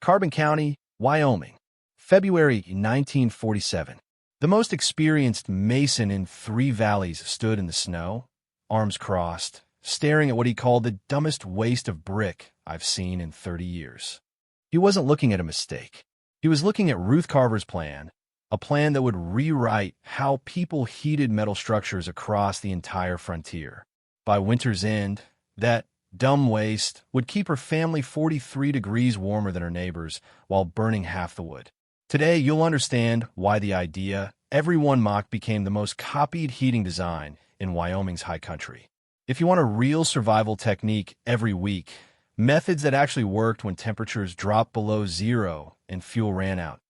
Carbon County, Wyoming, February 1947. The most experienced mason in Three Valleys stood in the snow, arms crossed, staring at what he called the dumbest waste of brick I've seen in 30 years. He wasn't looking at a mistake. He was looking at Ruth Carver's plan, a plan that would rewrite how people heated metal structures across the entire frontier. By winter's end, that dumb waste would keep her family 43 degrees warmer than her neighbors while burning half the wood. Today, you'll understand why the idea everyone mocked became the most copied heating design in Wyoming's high country. If you want a real survival technique every week, methods that actually worked when temperatures dropped below zero and fuel ran out,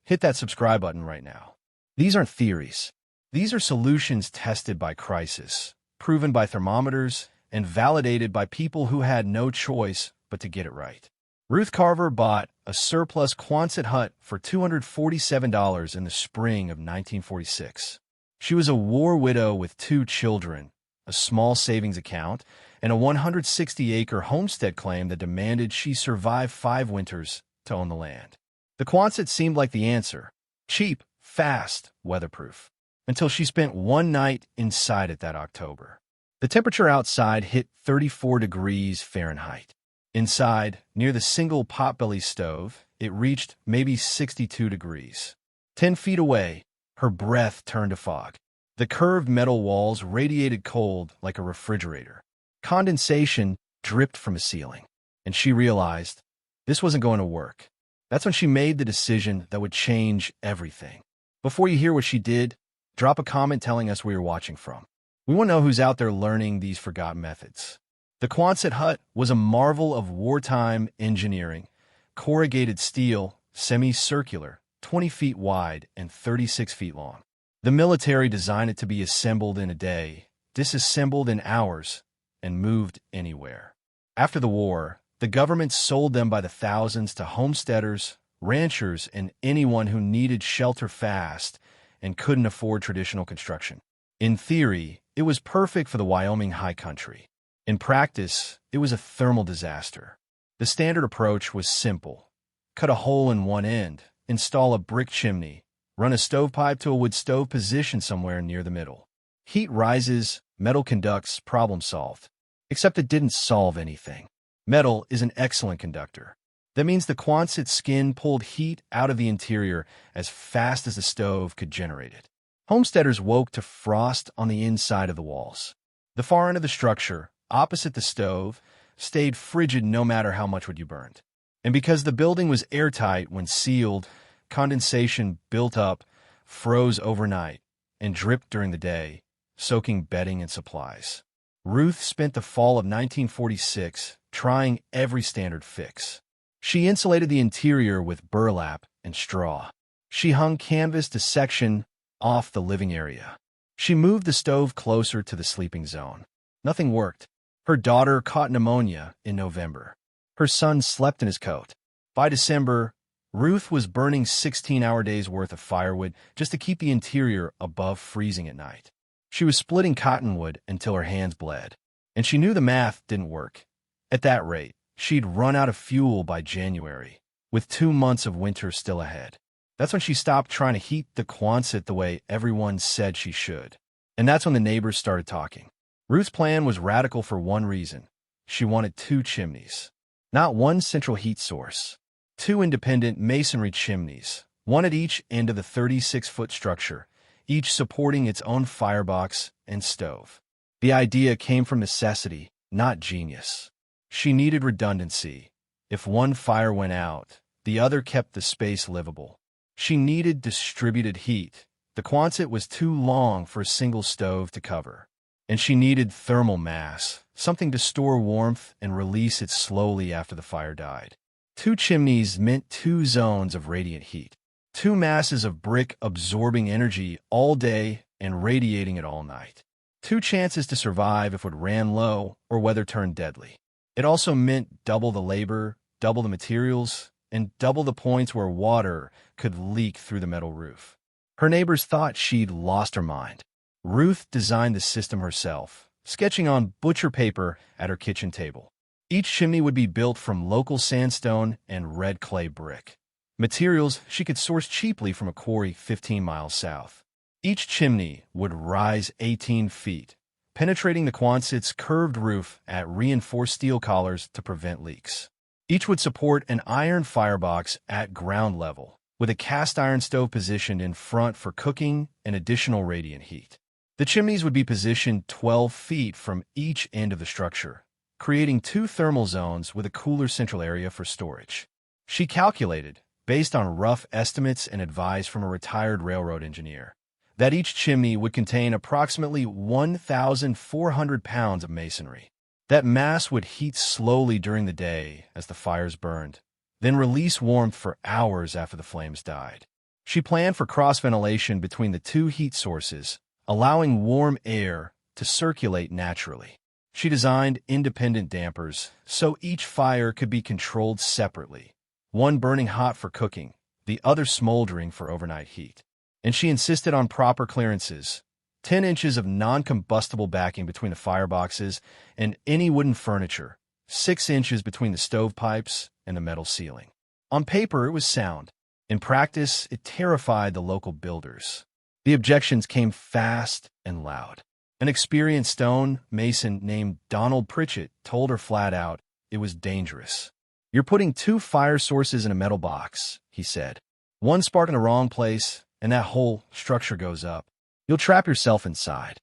hit that subscribe button right now. These aren't theories. These are solutions tested by crisis, proven by thermometers, and validated by people who had no choice but to get it right. Ruth Carver bought a surplus Quonset hut for $247 in the spring of 1946. She was a war widow with 2 children, a small savings account, and a 160-acre homestead claim that demanded she survive 5 winters to own the land. The Quonset seemed like the answer: cheap, fast, weatherproof. Until she spent one night inside it that October. The temperature outside hit 34 degrees Fahrenheit. Inside, near the single potbelly stove, it reached maybe 62 degrees. 10 feet away, her breath turned to fog. The curved metal walls radiated cold like a refrigerator. Condensation dripped from the ceiling, and she realized this wasn't going to work. That's when she made the decision that would change everything. Before you hear what she did, drop a comment telling us where you're watching from. We want to know who's out there learning these forgotten methods. The Quonset hut was a marvel of wartime engineering. Corrugated steel, semicircular, 20 feet wide and 36 feet long. The military designed it to be assembled in a day, disassembled in hours, and moved anywhere. After the war, the government sold them by the thousands to homesteaders, ranchers, and anyone who needed shelter fast and couldn't afford traditional construction. In theory, it was perfect for the Wyoming high country. In practice, it was a thermal disaster. The standard approach was simple. Cut a hole in one end, install a brick chimney, run a stovepipe to a wood stove positioned somewhere near the middle. Heat rises, metal conducts, problem solved. Except it didn't solve anything. Metal is an excellent conductor. That means the Quonset skin pulled heat out of the interior as fast as the stove could generate it. Homesteaders woke to frost on the inside of the walls. The far end of the structure, opposite the stove, stayed frigid no matter how much wood you burned. And because the building was airtight when sealed, condensation built up, froze overnight, and dripped during the day, soaking bedding and supplies. Ruth spent the fall of 1946 trying every standard fix. She insulated the interior with burlap and straw. She hung canvas to section off the living area. She moved the stove closer to the sleeping zone. Nothing worked. Her daughter caught pneumonia in November. Her son slept in his coat. By December, Ruth was burning 16-hour days worth of firewood just to keep the interior above freezing at night. She was splitting cottonwood until her hands bled, and she knew the math didn't work. At that rate, she'd run out of fuel by January, with 2 months of winter still ahead. That's when she stopped trying to heat the Quonset the way everyone said she should. And that's when the neighbors started talking. Ruth's plan was radical for one reason. She wanted 2 chimneys. Not one central heat source. 2 independent masonry chimneys, one at each end of the 36-foot structure, each supporting its own firebox and stove. The idea came from necessity, not genius. She needed redundancy. If one fire went out, the other kept the space livable. She needed distributed heat. The Quonset was too long for a single stove to cover. And she needed thermal mass, something to store warmth and release it slowly after the fire died. 2 chimneys meant 2 zones of radiant heat. 2 masses of brick absorbing energy all day and radiating it all night. 2 chances to survive if it ran low or weather turned deadly. It also meant double the labor, double the materials, and double the points where water could leak through the metal roof. Her neighbors thought she'd lost her mind. Ruth designed the system herself, sketching on butcher paper at her kitchen table. Each chimney would be built from local sandstone and red clay brick, materials she could source cheaply from a quarry 15 miles south. Each chimney would rise 18 feet, penetrating the Quonset's curved roof at reinforced steel collars to prevent leaks. Each would support an iron firebox at ground level, with a cast iron stove positioned in front for cooking and additional radiant heat. The chimneys would be positioned 12 feet from each end of the structure, creating two thermal zones with a cooler central area for storage. She calculated, based on rough estimates and advice from a retired railroad engineer, that each chimney would contain approximately 1,400 pounds of masonry. That mass would heat slowly during the day as the fires burned, then release warmth for hours after the flames died. She planned for cross-ventilation between the two heat sources, allowing warm air to circulate naturally. She designed independent dampers so each fire could be controlled separately, one burning hot for cooking, the other smoldering for overnight heat. And she insisted on proper clearances, 10 inches of non-combustible backing between the fireboxes and any wooden furniture, 6 inches between the stovepipes and the metal ceiling. On paper, it was sound. In practice, it terrified the local builders. The objections came fast and loud. An experienced stone mason named Donald Pritchett told her flat out it was dangerous. "You're putting two fire sources in a metal box," he said. "One spark in the wrong place, and that whole structure goes up. You'll trap yourself inside."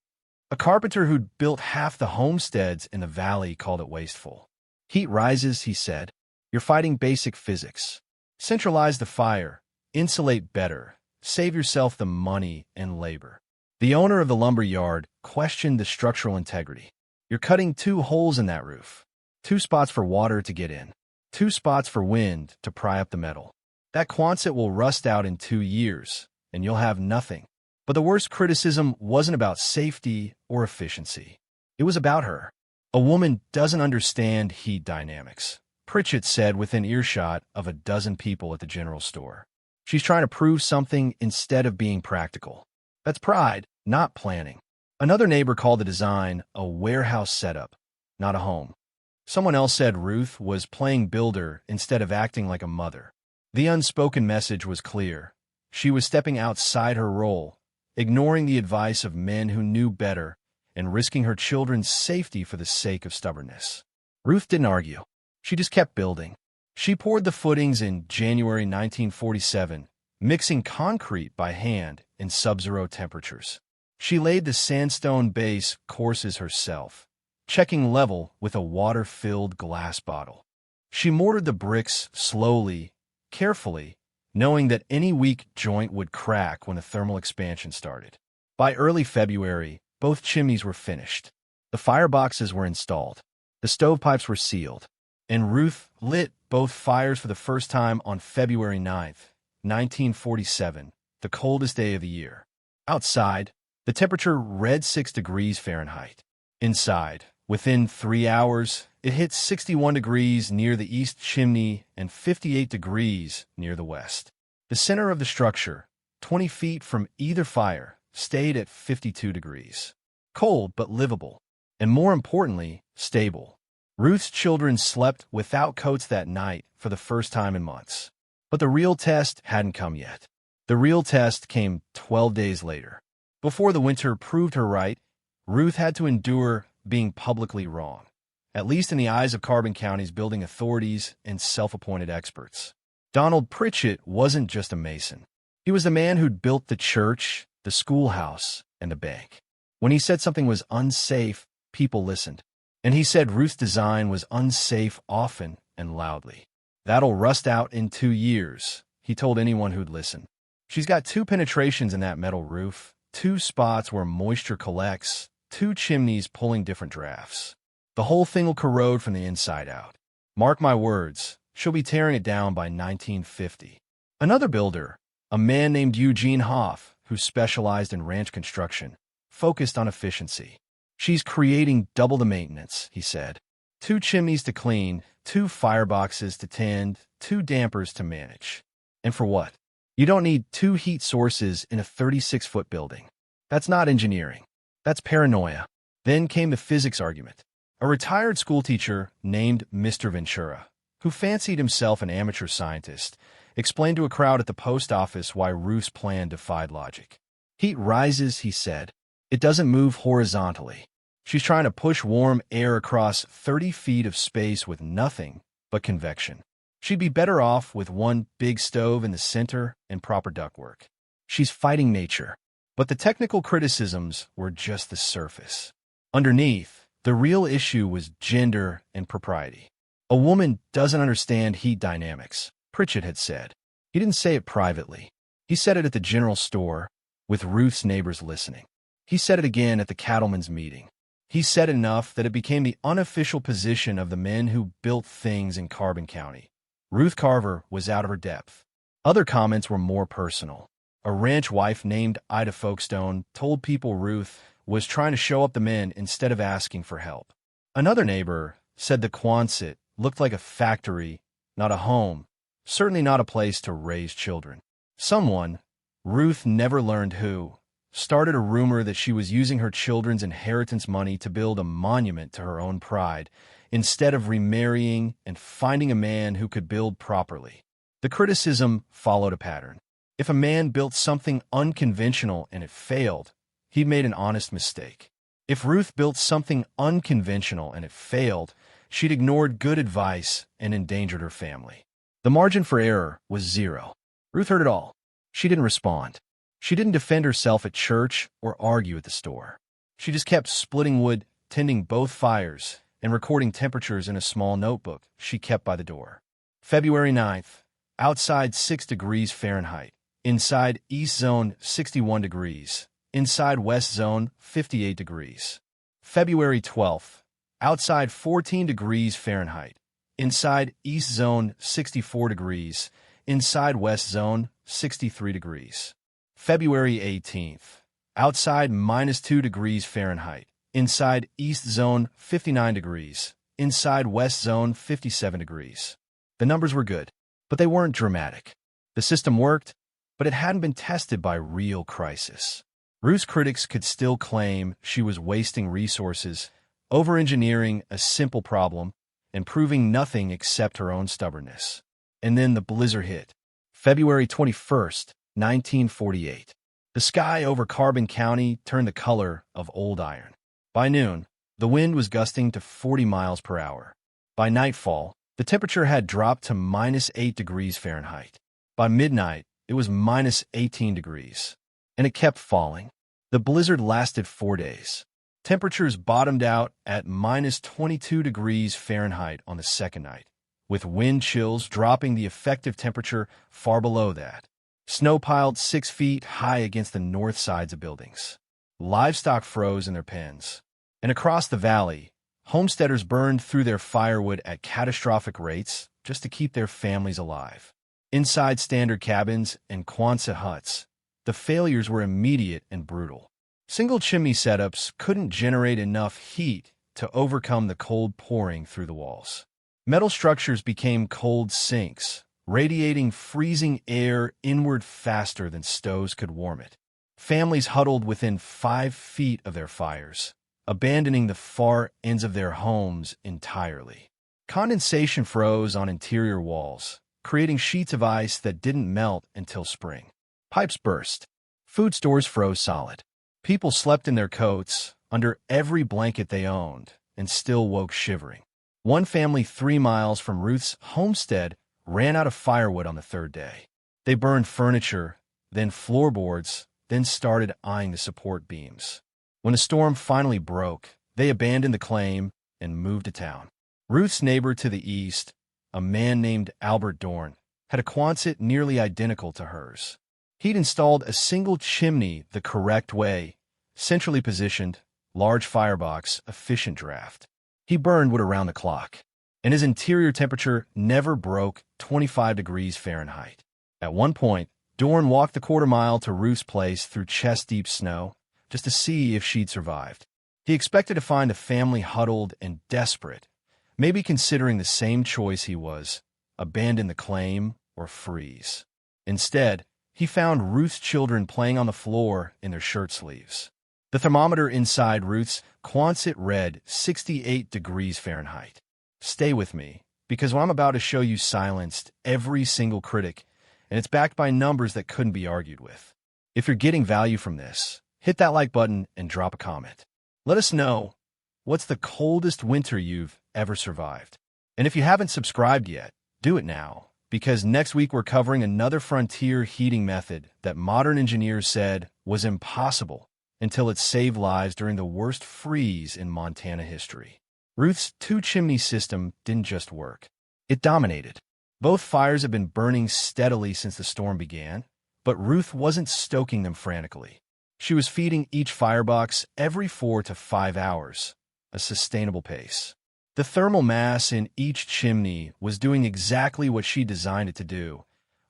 A carpenter who'd built half the homesteads in the valley called it wasteful. "Heat rises," he said. "You're fighting basic physics. Centralize the fire, insulate better, save yourself the money and labor." The owner of the lumber yard questioned the structural integrity. "You're cutting two holes in that roof. Two spots for water to get in. Two spots for wind to pry up the metal. That Quonset will rust out in 2 years, and you'll have nothing." But the worst criticism wasn't about safety or efficiency. It was about her. "A woman doesn't understand heat dynamics," Pritchett said within earshot of a dozen people at the general store. "She's trying to prove something instead of being practical." That's pride, not planning. Another neighbor called the design a warehouse setup, not a home. Someone else said Ruth was playing builder instead of acting like a mother. The unspoken message was clear. She was stepping outside her role, ignoring the advice of men who knew better, and risking her children's safety for the sake of stubbornness. Ruth didn't argue. She just kept building. She poured the footings in January 1947, mixing concrete by hand in sub-zero temperatures. She laid the sandstone base courses herself, checking level with a water-filled glass bottle. She mortared the bricks slowly, carefully, knowing that any weak joint would crack when the thermal expansion started. By early February, both chimneys were finished. The fireboxes were installed. The stovepipes were sealed. And Ruth lit both fires for the first time on February 9th, 1947, the coldest day of the year. Outside, the temperature read 6 degrees Fahrenheit. Inside, within 3 hours, it hit 61 degrees near the east chimney and 58 degrees near the west. The center of the structure, 20 feet from either fire, stayed at 52 degrees. Cold but livable, and more importantly, stable. Ruth's children slept without coats that night for the first time in months. But the real test hadn't come yet. The real test came 12 days later. Before the winter proved her right, Ruth had to endure being publicly wrong, at least in the eyes of Carbon County's building authorities and self-appointed experts. Donald Pritchett wasn't just a mason. He was the man who'd built the church, the schoolhouse, and the bank. When he said something was unsafe, people listened. And he said Ruth's design was unsafe often and loudly. "That'll rust out in 2 years," he told anyone who'd listen. "She's got 2 penetrations in that metal roof, 2 spots where moisture collects, 2 chimneys pulling different drafts. The whole thing will corrode from the inside out. Mark my words, she'll be tearing it down by 1950. Another builder, a man named Eugene Hoff, who specialized in ranch construction, focused on efficiency. "She's creating double the maintenance," he said. 2 chimneys to clean, 2 fireboxes to tend, 2 dampers to manage. And for what? You don't need 2 heat sources in a 36-foot building. That's not engineering. That's paranoia. Then came the physics argument. A retired schoolteacher named Mr. Ventura, who fancied himself an amateur scientist, explained to a crowd at the post office why Ruth's plan defied logic. Heat rises, he said. It doesn't move horizontally. She's trying to push warm air across 30 feet of space with nothing but convection. She'd be better off with one big stove in the center and proper ductwork. She's fighting nature. But the technical criticisms were just the surface. Underneath, the real issue was gender and propriety. A woman doesn't understand heat dynamics, Pritchett had said. He didn't say it privately. He said it at the general store, with Ruth's neighbors listening. He said it again at the cattlemen's meeting. He said enough that it became the unofficial position of the men who built things in Carbon County. Ruth Carver was out of her depth. Other comments were more personal. A ranch wife named Ida Folkestone told people Ruth was trying to show up the men instead of asking for help. Another neighbor said the Quonset looked like a factory, not a home, certainly not a place to raise children. Someone, Ruth never learned who, started a rumor that she was using her children's inheritance money to build a monument to her own pride, instead of remarrying and finding a man who could build properly. The criticism followed a pattern. If a man built something unconventional and it failed, he made an honest mistake. If Ruth built something unconventional and it failed, she'd ignored good advice and endangered her family. The margin for error was zero. Ruth heard it all. She didn't respond. She didn't defend herself at church or argue at the store. She just kept splitting wood, tending both fires, and recording temperatures in a small notebook she kept by the door. February 9th, outside 6 degrees Fahrenheit. Inside East Zone, 61 degrees. Inside West Zone, 58 degrees. February 12th, outside 14 degrees Fahrenheit. Inside East Zone, 64 degrees. Inside West Zone, 63 degrees. February 18th, outside -2 degrees Fahrenheit. Inside East Zone, 59 degrees. Inside West Zone, 57 degrees. The numbers were good, but they weren't dramatic. The system worked, but it hadn't been tested by real crisis. Ruth's critics could still claim she was wasting resources, over-engineering a simple problem, and proving nothing except her own stubbornness. And then the blizzard hit. February 21st, 1948. The sky over Carbon County turned the color of old iron. By noon, the wind was gusting to 40 miles per hour. By nightfall, the temperature had dropped to -8 degrees Fahrenheit. By midnight, it was -18 degrees. And it kept falling. The blizzard lasted 4 days. Temperatures bottomed out at -22 degrees Fahrenheit on the second night, with wind chills dropping the effective temperature far below that. Snow piled 6 feet high against the north sides of buildings. Livestock froze in their pens. And across the valley, homesteaders burned through their firewood at catastrophic rates just to keep their families alive. Inside standard cabins and Quonset huts, the failures were immediate and brutal. Single chimney setups couldn't generate enough heat to overcome the cold pouring through the walls. Metal structures became cold sinks, radiating freezing air inward faster than stoves could warm it. Families huddled within 5 feet of their fires, abandoning the far ends of their homes entirely. Condensation froze on interior walls, creating sheets of ice that didn't melt until spring. Pipes burst. Food stores froze solid. People slept in their coats, under every blanket they owned, and still woke shivering. One family 3 miles from Ruth's homestead ran out of firewood on the 3rd day. They burned furniture, then floorboards, then started eyeing the support beams. When a storm finally broke, they abandoned the claim and moved to town. Ruth's neighbor to the east, a man named Albert Dorn, had a Quonset nearly identical to hers. He'd installed a single chimney the correct way, centrally positioned, large firebox, efficient draft. He burned wood around the clock, and his interior temperature never broke 25 degrees Fahrenheit. At one point, Dorn walked the quarter-mile to Ruth's place through chest-deep snow just to see if she'd survived. He expected to find the family huddled and desperate, maybe considering the same choice he was, abandon the claim or freeze. Instead, he found Ruth's children playing on the floor in their shirt sleeves. The thermometer inside Ruth's Quonset read 68 degrees Fahrenheit. Stay with me, because what I'm about to show you silenced every single critic, and it's backed by numbers that couldn't be argued with. If you're getting value from this, hit that like button and drop a comment. Let us know, what's the coldest winter you've ever survived? And if you haven't subscribed yet, do it now, because next week we're covering another frontier heating method that modern engineers said was impossible until it saved lives during the worst freeze in Montana history. Ruth's two-chimney system didn't just work. It dominated. Both fires have been burning steadily since the storm began, but Ruth wasn't stoking them frantically. She was feeding each firebox every 4 to 5 hours, a sustainable pace. The thermal mass in each chimney was doing exactly what she designed it to do,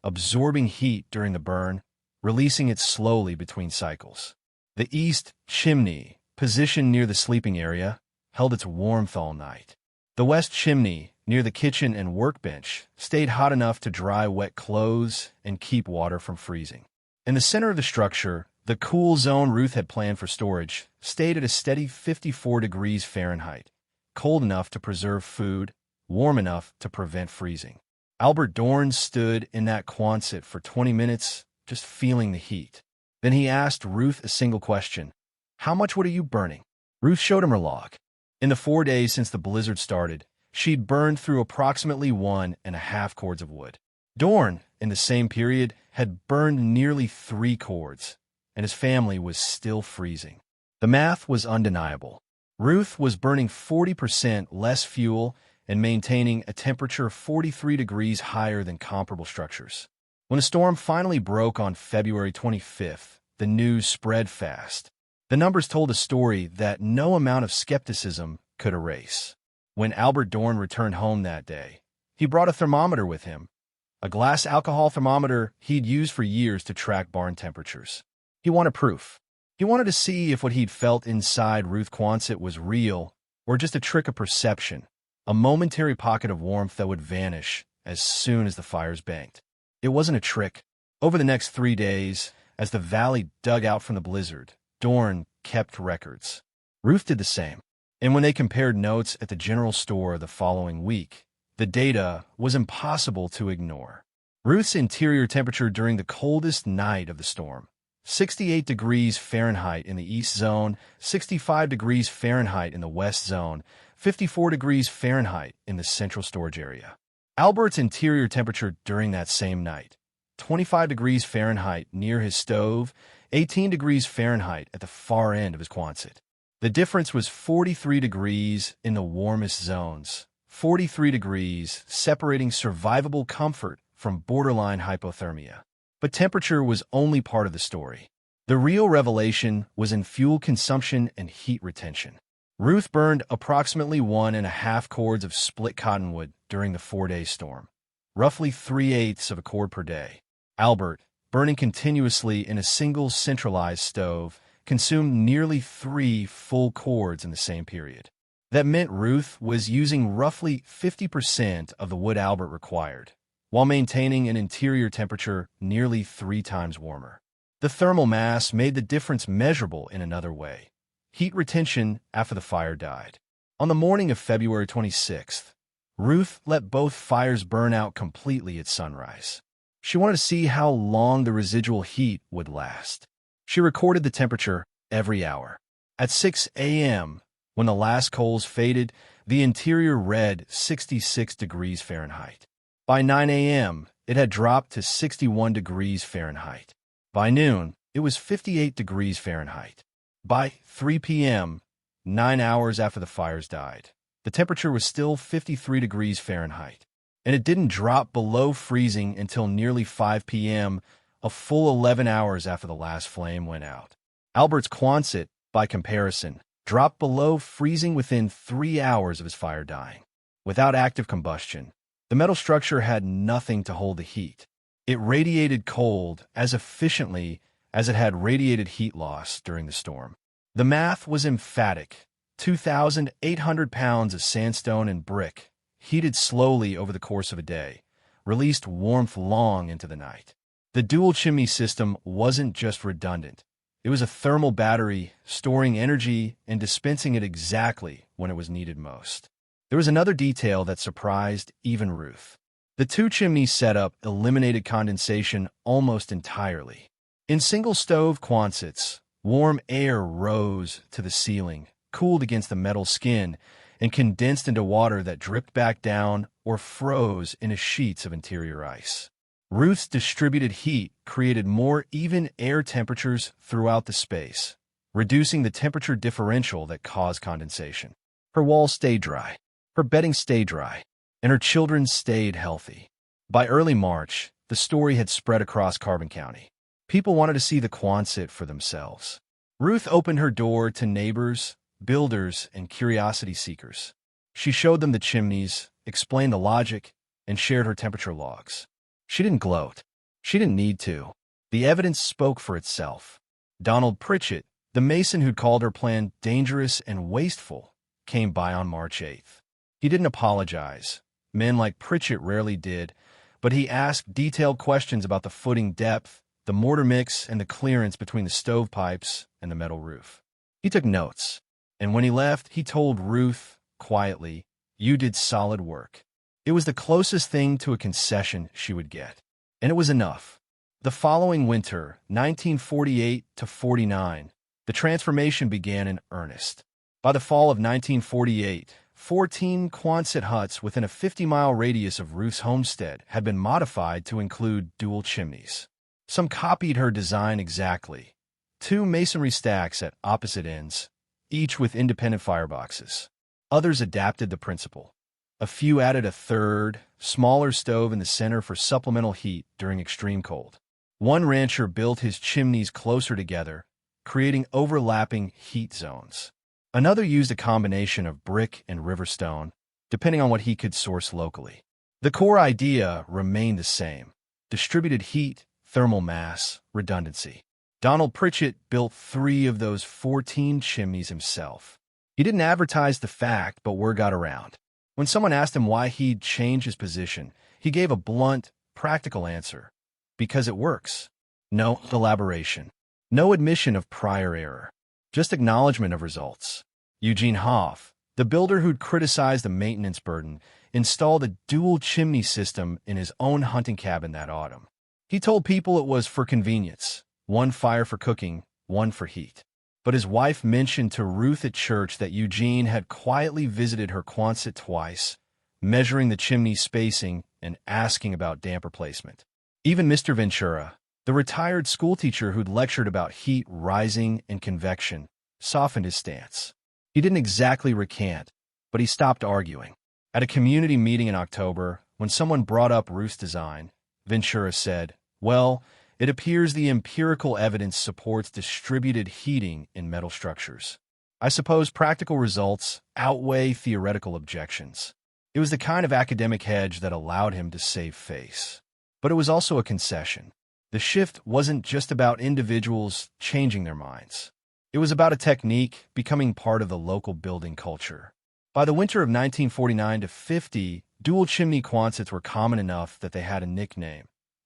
absorbing heat during the burn, releasing it slowly between cycles. The east chimney, positioned near the sleeping area, held its warmth all night. The west chimney, near the kitchen and workbench, stayed hot enough to dry wet clothes and keep water from freezing. In the center of the structure, the cool zone Ruth had planned for storage stayed at a steady 54 degrees Fahrenheit, cold enough to preserve food, warm enough to prevent freezing. Albert Dorn stood in that Quonset for 20 minutes, just feeling the heat. Then he asked Ruth a single question. How much wood are you burning? Ruth showed him her log. In the 4 days since the blizzard started, she'd burned through approximately 1.5 cords of wood. Dorn, in the same period, had burned nearly 3 cords, and his family was still freezing. The math was undeniable. Ruth was burning 40% less fuel and maintaining a temperature 43 degrees higher than comparable structures. When the storm finally broke on February 25th, the news spread fast. The numbers told a story that no amount of skepticism could erase. When Albert Dorn returned home that day, he brought a thermometer with him, a glass alcohol thermometer he'd used for years to track barn temperatures. He wanted proof. He wanted to see if what he'd felt inside Ruth Quonset was real or just a trick of perception, a momentary pocket of warmth that would vanish as soon as the fires banked. It wasn't a trick. Over the next 3 days, as the valley dug out from the blizzard, Dorn kept records. Ruth did the same. And when they compared notes at the general store the following week, the data was impossible to ignore. Ruth's interior temperature during the coldest night of the storm, 68 degrees Fahrenheit in the east zone, 65 degrees Fahrenheit in the west zone, 54 degrees Fahrenheit in the central storage area. Albert's interior temperature during that same night, 25 degrees Fahrenheit near his stove, 18 degrees Fahrenheit at the far end of his Quonset. The difference was 43 degrees in the warmest zones, 43 degrees separating survivable comfort from borderline hypothermia. But temperature was only part of the story. The real revelation was in fuel consumption and heat retention. Ruth burned approximately 1.5 cords of split cottonwood during the 4-day storm, roughly 3/8 of a cord per day. Albert, burning continuously in a single centralized stove, consumed nearly 3 full cords in the same period. That meant Ruth was using roughly 50% of the wood Albert required, while maintaining an interior temperature nearly 3 times warmer. The thermal mass made the difference measurable in another way: heat retention after the fire died. On the morning of February 26th, Ruth let both fires burn out completely at sunrise. She wanted to see how long the residual heat would last. She recorded the temperature every hour. At 6 a.m., when the last coals faded, the interior read 66 degrees Fahrenheit. By 9 a.m., it had dropped to 61 degrees Fahrenheit. By noon, it was 58 degrees Fahrenheit. By 3 p.m., 9 hours after the fires died, the temperature was still 53 degrees Fahrenheit, and it didn't drop below freezing until nearly 5 p.m., a full 11 hours after the last flame went out. Albert's Quonset, by comparison, dropped below freezing within 3 hours of his fire dying. Without active combustion, the metal structure had nothing to hold the heat. It radiated cold as efficiently as it had radiated heat loss during the storm. The math was emphatic. 2,800 pounds of sandstone and brick, heated slowly over the course of a day, released warmth long into the night. The dual chimney system wasn't just redundant. It was a thermal battery, storing energy and dispensing it exactly when it was needed most. There was another detail that surprised even Ruth. The two-chimney setup eliminated condensation almost entirely. In single-stove Quonsets, warm air rose to the ceiling, cooled against the metal skin, and condensed into water that dripped back down or froze into sheets of interior ice. Ruth's distributed heat created more even air temperatures throughout the space, reducing the temperature differential that caused condensation. Her walls stayed dry, her bedding stayed dry, and her children stayed healthy. By early March, the story had spread across Carbon County. People wanted to see the Quonset for themselves. Ruth opened her door to neighbors, builders, and curiosity seekers. She showed them the chimneys, explained the logic, and shared her temperature logs. She didn't gloat. She didn't need to. The evidence spoke for itself. Donald Pritchett, the mason who'd called her plan dangerous and wasteful, came by on March 8th. He didn't apologize. Men like Pritchett rarely did, but he asked detailed questions about the footing depth, the mortar mix, and the clearance between the stovepipes and the metal roof. He took notes, and when he left, he told Ruth, quietly, "You did solid work." It was the closest thing to a concession she would get, and it was enough. The following winter, 1948 to 49, the transformation began in earnest. By the fall of 1948, 14 Quonset huts within a 50-mile radius of Ruth's homestead had been modified to include dual chimneys. Some copied her design exactly. 2 masonry stacks at opposite ends, each with independent fireboxes. Others adapted the principle. A few added a third, smaller stove in the center for supplemental heat during extreme cold. One rancher built his chimneys closer together, creating overlapping heat zones. Another used a combination of brick and river stone, depending on what he could source locally. The core idea remained the same: distributed heat, thermal mass, redundancy. Donald Pritchett built 3 of those 14 chimneys himself. He didn't advertise the fact, but word got around. When someone asked him why he'd changed his position, he gave a blunt, practical answer: because it works. No elaboration. No admission of prior error. Just acknowledgement of results. Eugene Hoff, the builder who'd criticized the maintenance burden, installed a dual chimney system in his own hunting cabin that autumn. He told people it was for convenience: 1 fire for cooking, 1 for heat. But his wife mentioned to Ruth at church that Eugene had quietly visited her Quonset twice, measuring the chimney spacing and asking about damper placement. Even Mr. Ventura, the retired schoolteacher who'd lectured about heat rising and convection, softened his stance. He didn't exactly recant, but he stopped arguing. At a community meeting in October, when someone brought up Ruth's design, Ventura said, "Well, it appears the empirical evidence supports distributed heating in metal structures. I suppose practical results outweigh theoretical objections." It was the kind of academic hedge that allowed him to save face. But it was also a concession. The shift wasn't just about individuals changing their minds. It was about a technique becoming part of the local building culture. By the winter of 1949 to 50, dual chimney Quonsets were common enough that they had a nickname: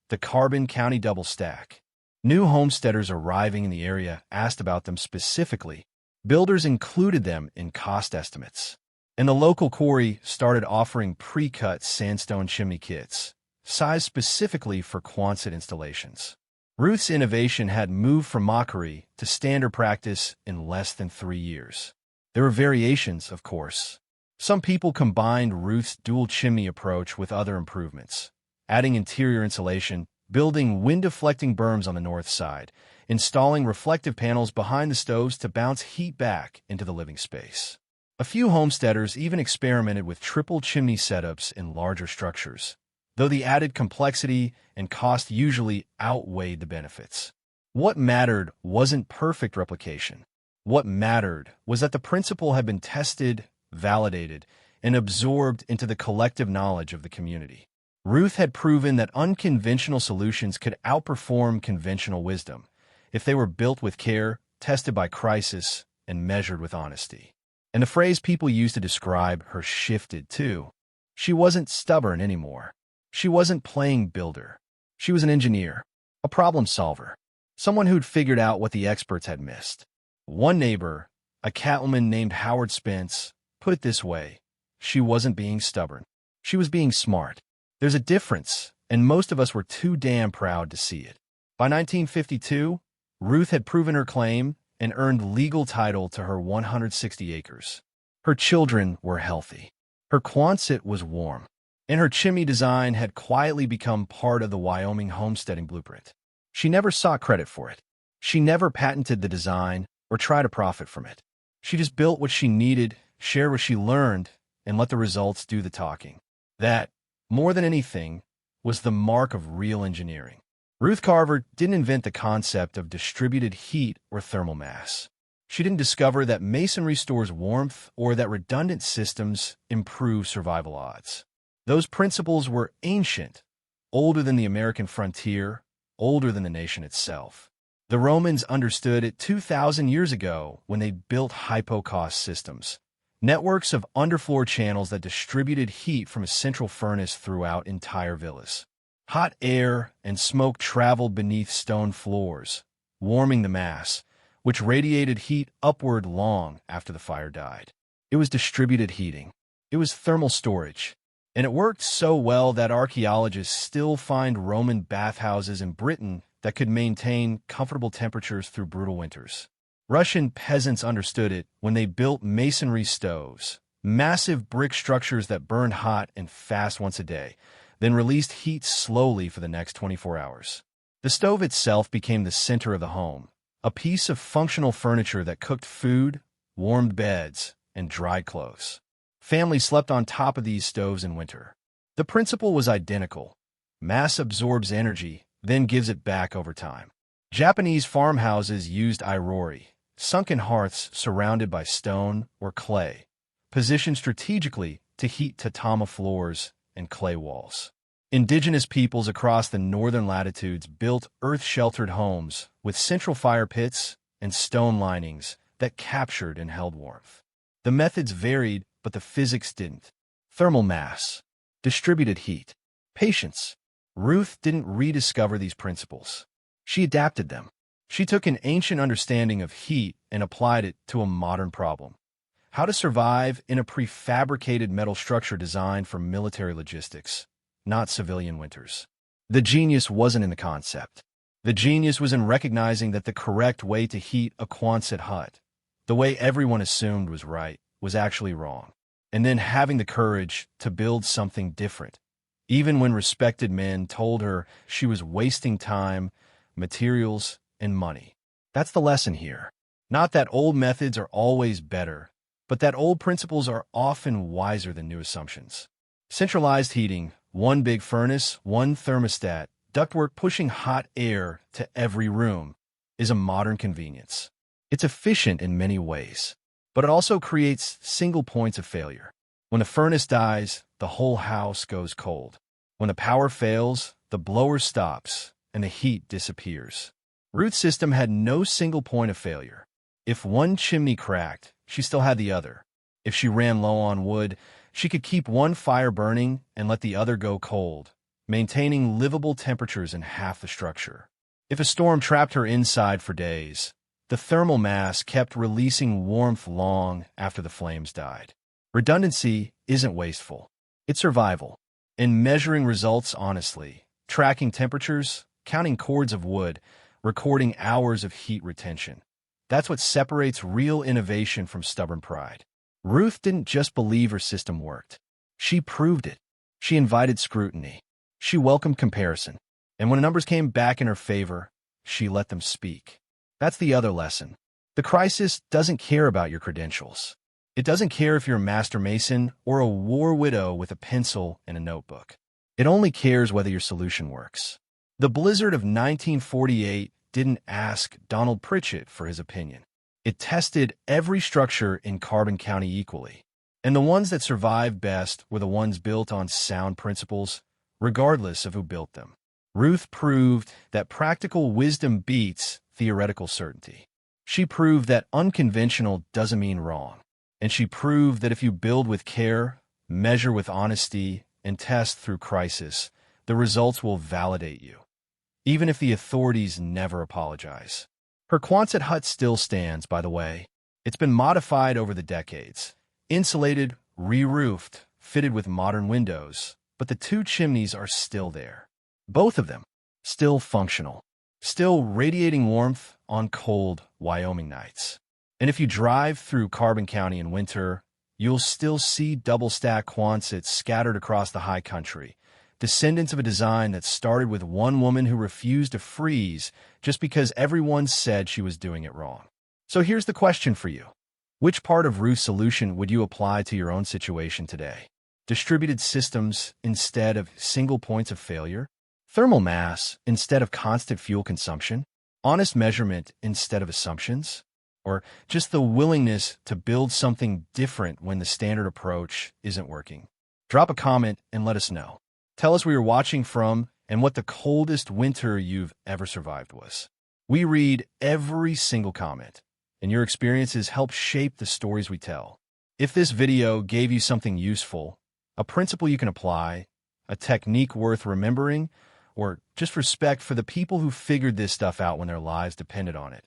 the Carbon County Double Stack. New homesteaders arriving in the area asked about them specifically. Builders included them in cost estimates. And the local quarry started offering pre-cut sandstone chimney kits, sized specifically for Quonset installations. Ruth's innovation had moved from mockery to standard practice in less than 3 years. There were variations, of course. Some people combined Ruth's dual chimney approach with other improvements, adding interior insulation, building wind-deflecting berms on the north side, installing reflective panels behind the stoves to bounce heat back into the living space. A few homesteaders even experimented with triple chimney setups in larger structures, though the added complexity and cost usually outweighed the benefits. What mattered wasn't perfect replication. What mattered was that the principle had been tested, validated, and absorbed into the collective knowledge of the community. Ruth had proven that unconventional solutions could outperform conventional wisdom if they were built with care, tested by crisis, and measured with honesty. And the phrase people used to describe her shifted, too. She wasn't stubborn anymore. She wasn't playing builder. She was an engineer, a problem solver, someone who'd figured out what the experts had missed. One neighbor, a cattleman named Howard Spence, put it this way: she wasn't being stubborn. She was being smart. There's a difference, and most of us were too damn proud to see it. By 1952, Ruth had proven her claim and earned legal title to her 160 acres. Her children were healthy. Her Quonset was warm, and her chimney design had quietly become part of the Wyoming homesteading blueprint. She never sought credit for it. She never patented the design or tried to profit from it. She just built what she needed, shared what she learned, and let the results do the talking. That, more than anything, was the mark of real engineering. Ruth Carver didn't invent the concept of distributed heat or thermal mass. She didn't discover that masonry stores warmth or that redundant systems improve survival odds. Those principles were ancient, older than the American frontier, older than the nation itself. The Romans understood it 2,000 years ago when they built hypocaust systems, networks of underfloor channels that distributed heat from a central furnace throughout entire villas. Hot air and smoke traveled beneath stone floors, warming the mass, which radiated heat upward long after the fire died. It was distributed heating. It was thermal storage. And it worked so well that archaeologists still find Roman bathhouses in Britain that could maintain comfortable temperatures through brutal winters. Russian peasants understood it when they built masonry stoves, massive brick structures that burned hot and fast once a day, then released heat slowly for the next 24 hours. The stove itself became the center of the home, a piece of functional furniture that cooked food, warmed beds, and dried clothes. Families slept on top of these stoves in winter. The principle was identical. Mass absorbs energy, then gives it back over time. Japanese farmhouses used irori, sunken hearths surrounded by stone or clay, positioned strategically to heat tatama floors and clay walls. Indigenous peoples across the northern latitudes built earth-sheltered homes with central fire pits and stone linings that captured and held warmth. The methods varied, but the physics didn't. Thermal mass, distributed heat, patience. Ruth didn't rediscover these principles. She adapted them. She took an ancient understanding of heat and applied it to a modern problem: how to survive in a prefabricated metal structure designed for military logistics, not civilian winters. The genius wasn't in the concept. The genius was in recognizing that the correct way to heat a Quonset hut, the way everyone assumed was right, was actually wrong, and then having the courage to build something different, even when respected men told her she was wasting time, materials, and money. That's the lesson here. Not that old methods are always better, but that old principles are often wiser than new assumptions. Centralized heating, one big furnace, one thermostat, ductwork pushing hot air to every room, is a modern convenience. It's efficient in many ways, but it also creates single points of failure. When the furnace dies, the whole house goes cold. When the power fails, the blower stops and the heat disappears. Ruth's system had no single point of failure. If one chimney cracked, she still had the other. If she ran low on wood, she could keep one fire burning and let the other go cold, maintaining livable temperatures in half the structure. If a storm trapped her inside for days, the thermal mass kept releasing warmth long after the flames died. Redundancy isn't wasteful. It's survival. In measuring results honestly, tracking temperatures, counting cords of wood, recording hours of heat retention. That's what separates real innovation from stubborn pride. Ruth didn't just believe her system worked. She proved it. She invited scrutiny. She welcomed comparison. And when the numbers came back in her favor, she let them speak. That's the other lesson. The crisis doesn't care about your credentials. It doesn't care if you're a master mason or a war widow with a pencil and a notebook. It only cares whether your solution works. The blizzard of 1948 didn't ask Donald Pritchett for his opinion. It tested every structure in Carbon County equally. And the ones that survived best were the ones built on sound principles, regardless of who built them. Ruth proved that practical wisdom beats theoretical certainty. She proved that unconventional doesn't mean wrong. And she proved that if you build with care, measure with honesty, and test through crisis, the results will validate you. even if the authorities never apologize. Her Quonset hut still stands, by the way. It's been modified over the decades. Insulated, re-roofed, fitted with modern windows, but the two chimneys are still there. Both of them, still functional, still radiating warmth on cold Wyoming nights. And if you drive through Carbon County in winter, you'll still see double-stack Quonsets scattered across the high country, descendants of a design that started with one woman who refused to freeze just because everyone said she was doing it wrong. So here's the question for you. Which part of Ruth's solution would you apply to your own situation today? Distributed systems instead of single points of failure? Thermal mass instead of constant fuel consumption? Honest measurement instead of assumptions? Or just the willingness to build something different when the standard approach isn't working? Drop a comment and let us know. Tell us where you're watching from and what the coldest winter you've ever survived was. We read every single comment, and your experiences help shape the stories we tell. If this video gave you something useful, a principle you can apply, a technique worth remembering, or just respect for the people who figured this stuff out when their lives depended on it,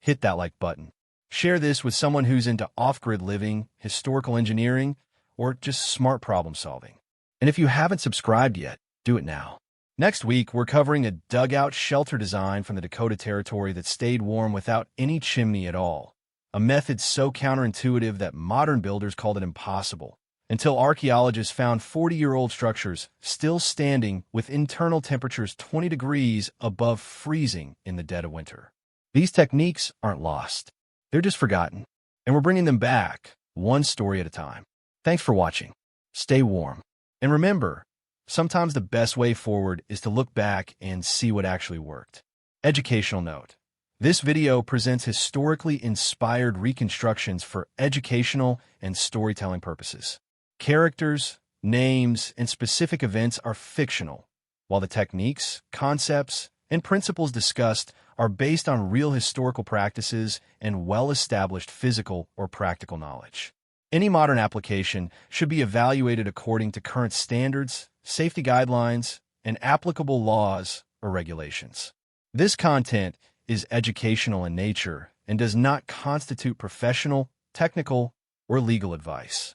hit that like button. Share this with someone who's into off-grid living, historical engineering, or just smart problem solving. And if you haven't subscribed yet, do it now. Next week, we're covering a dugout shelter design from the Dakota Territory that stayed warm without any chimney at all. A method so counterintuitive that modern builders called it impossible, until archaeologists found 40-year-old structures still standing with internal temperatures 20 degrees above freezing in the dead of winter. These techniques aren't lost. They're just forgotten. And we're bringing them back, one story at a time. Thanks for watching. Stay warm. And remember, sometimes the best way forward is to look back and see what actually worked. Educational note. This video presents historically inspired reconstructions for educational and storytelling purposes. Characters, names, and specific events are fictional, while the techniques, concepts, and principles discussed are based on real historical practices and well-established physical or practical knowledge. Any modern application should be evaluated according to current standards, safety guidelines, and applicable laws or regulations. This content is educational in nature and does not constitute professional, technical, or legal advice.